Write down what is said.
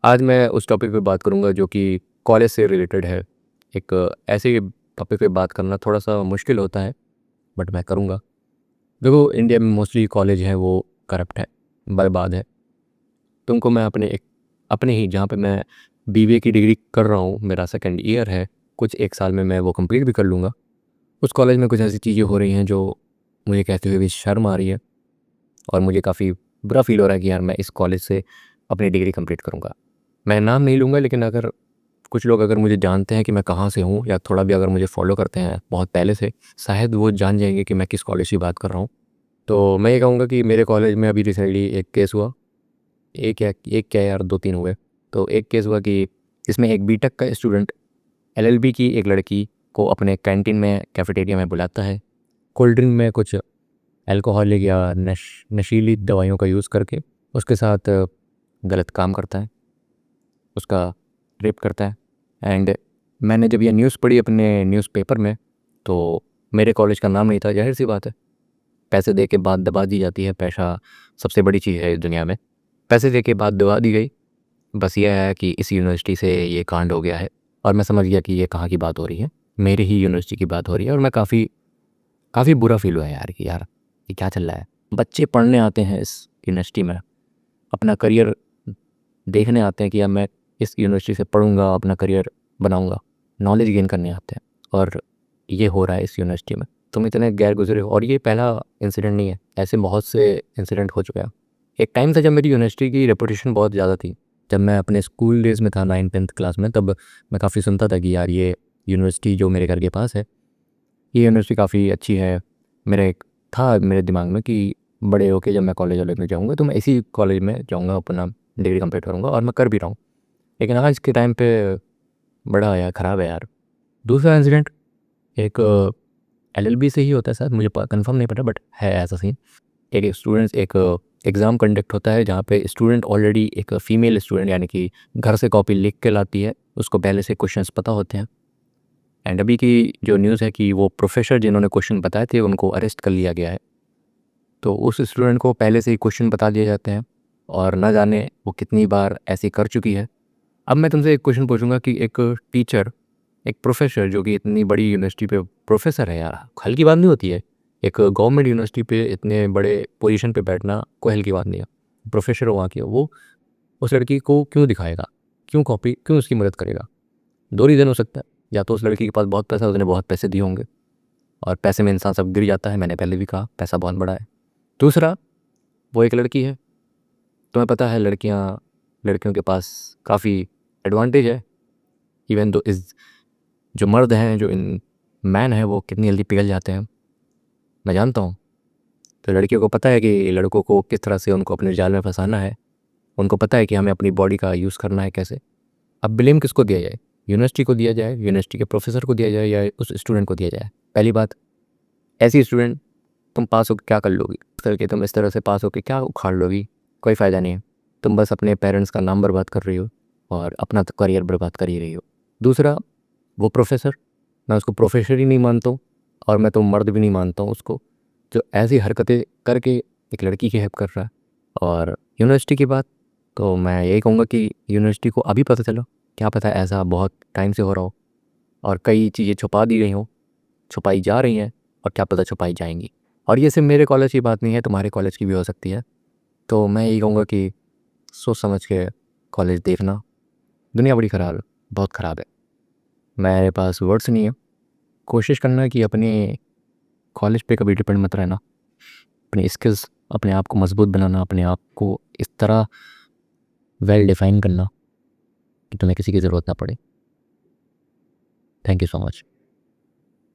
आज मैं उस टॉपिक पे बात करूँगा जो कि कॉलेज से रिलेटेड है। एक ऐसे टॉपिक पे बात करना थोड़ा-सा मुश्किल होता है, बट मैं करूँगा। देखो, इंडिया में मोस्टली कॉलेज हैं वो करप्ट है, बर्बाद है। तुमको मैं अपने ही जहाँ पे मैं बीबीए की डिग्री कर रहा हूँ, मेरा सेकंड ईयर है, कुछ 1 साल में मैं वो कंप्लीट भी कर लूँगा। उस कॉलेज में कुछ ऐसी चीज़ें हो रही हैं जो मुझे कहते हुए भी शर्म आ रही है और मुझे काफ़ी बुरा फ़ील हो रहा है कि यार मैं इस कॉलेज से अपनी डिग्री कंप्लीट करूँगा। मैं नाम नहीं लूँगा, लेकिन अगर कुछ लोग अगर मुझे जानते हैं कि मैं कहाँ से हूँ या थोड़ा भी अगर मुझे फ़ॉलो करते हैं बहुत पहले से, शायद वो जान जाएँगे कि मैं किस कॉलेज की बात कर रहा हूँ। तो मैं ये कहूँगा कि मेरे कॉलेज में अभी रिसेंटली एक केस हुआ। एक क्या यार 2-3 हुए। तो एक केस हुआ कि इसमें एक बीटेक का स्टूडेंट एलएलबी की एक लड़की को अपने कैंटीन में, कैफेटेरिया में बुलाता है। कोल्ड ड्रिंक में कुछ अल्कोहलिक या नशीली दवाइयों का यूज़ करके उसके साथ गलत काम करता है, उसका रेप करता है। एंड मैंने जब ये न्यूज़ पढ़ी अपने न्यूज़पेपर में, तो मेरे कॉलेज का नाम नहीं था, ज़ाहिर सी बात है। पैसे दे के बात दबा दी जाती है, पैसा सबसे बड़ी चीज़ है इस दुनिया में। पैसे दे के बात दबा दी गई। बस ये है कि इस यूनिवर्सिटी से ये कांड हो गया है और मैं समझ गया कि ये कहाँ की बात हो रही है, मेरी ही यूनिवर्सिटी की बात हो रही है। और मैं काफ़ी काफ़ी बुरा फील हुआ यार कि यार ये क्या चल रहा है। बच्चे पढ़ने आते हैं इस यूनिवर्सिटी में, अपना करियर देखने आते हैं कि यार मैं इस यूनिवर्सिटी से पढ़ूंगा, अपना करियर बनाऊंगा, नॉलेज गेन करने आते हैं, और ये हो रहा है इस यूनिवर्सिटी में। तुम इतने गैर गुजरे हो, और ये पहला इंसिडेंट नहीं है, ऐसे बहुत से इंसिडेंट हो चुके हैं। एक टाइम था जब मेरी यूनिवर्सिटी की रेपुटेशन बहुत ज़्यादा थी। जब मैं अपने स्कूल डेज़ में था 9th-10th क्लास में, तब मैं काफ़ी सुनता था कि यार ये यूनिवर्सिटी जो मेरे घर के पास है, ये यूनिवर्सिटी काफ़ी अच्छी है। मेरा एक था मेरे दिमाग में कि बड़े होके जब मैं कॉलेज वॉलेज में जाऊँगा तो मैं इसी कॉलेज में जाऊँगा, अपना डिग्री कंप्लीट करूँगा, और मैं कर भी रहा हूँ। लेकिन आज के टाइम पे बड़ा यार ख़राब है यार। दूसरा इंसिडेंट एक एलएलबी से ही होता है शायद, मुझे कंफर्म नहीं पता, बट है ऐसा सीन। एक एग्ज़ाम कंडक्ट होता है जहाँ पे स्टूडेंट ऑलरेडी, एक फ़ीमेल स्टूडेंट यानी कि घर से कॉपी लिख के लाती है, उसको पहले से क्वेश्चंस पता होते हैं। एंड अभी की जो न्यूज़ है कि वो प्रोफेसर जिन्होंने क्वेश्चन बताए थे उनको अरेस्ट कर लिया गया है। तो उस स्टूडेंट को पहले से ही क्वेश्चन बता दिए जाते हैं, और ना जाने वो कितनी बार ऐसे कर चुकी है। अब मैं तुमसे एक क्वेश्चन पूछूंगा कि एक टीचर, एक प्रोफेसर जो कि इतनी बड़ी यूनिवर्सिटी पे प्रोफेसर है यार, हल्की बात नहीं होती है। एक गवर्नमेंट यूनिवर्सिटी पे इतने बड़े पोजीशन पे बैठना कोई हल्की बात नहीं है। प्रोफेसर वहाँ की वो उस लड़की को क्यों दिखाएगा, क्यों उसकी मदद करेगा? दो रीज़न हो सकता है। या तो उस लड़की के पास बहुत पैसा है, उसने बहुत पैसे दिए होंगे, और पैसे में इंसान सब गिर जाता है, मैंने पहले भी कहा पैसा बहुत बड़ा है। दूसरा, वो एक लड़की है, तुम्हें पता है लड़कियों के पास काफ़ी एडवांटेज है। इवन दो इस जो मर्द हैं, जो इन मैन है, वो कितनी जल्दी पिघल जाते हैं मैं जानता हूँ। तो लड़कियों को पता है कि लड़कों को किस तरह से उनको अपने जाल में फंसाना है, उनको पता है कि हमें अपनी बॉडी का यूज़ करना है कैसे। अब ब्लेम किसको दिया जाए? यूनिवर्सिटी को दिया जाए, यूनिवर्सिटी के प्रोफेसर को दिया जाए, या उस स्टूडेंट को दिया जाए? पहली बात, ऐसी स्टूडेंट तुम पास होकर क्या कर लोगी? करके तुम इस तरह से पास होकर क्या उखाड़ लोगी? कोई फ़ायदा नहीं है। तुम बस अपने पेरेंट्स का नाम बर्बाद कर रही हो और अपना तो करियर बर्बाद कर ही रही हो। दूसरा, वो प्रोफेसर, मैं उसको प्रोफेसर ही नहीं मानता हूँ, और मैं तो मर्द भी नहीं मानता हूँ उसको, जो ऐसी हरकतें करके एक लड़की की हेल्प कर रहा है। और यूनिवर्सिटी की बात, तो मैं यही कहूँगा कि यूनिवर्सिटी को अभी पता चलो, क्या पता ऐसा बहुत टाइम से हो रहा हो, और कई चीज़ें छुपा दी गई हों, छुपाई जा रही हैं, और क्या पता छुपाई जाएंगी। और ये सिर्फ मेरे कॉलेज की बात नहीं है, तुम्हारे कॉलेज की भी हो सकती है। तो मैं यही कहूँगा कि सोच समझ के कॉलेज देखना। दुनिया बड़ी ख़राब है, बहुत ख़राब है, मेरे पास वर्ड्स नहीं है। कोशिश करना कि अपने कॉलेज पे कभी डिपेंड मत रहना। अपनी स्किल्स, अपने आप को मजबूत बनाना, अपने आप को इस तरह वेल डिफाइन करना कि तुम्हें किसी की ज़रूरत ना पड़े। Thank you so much.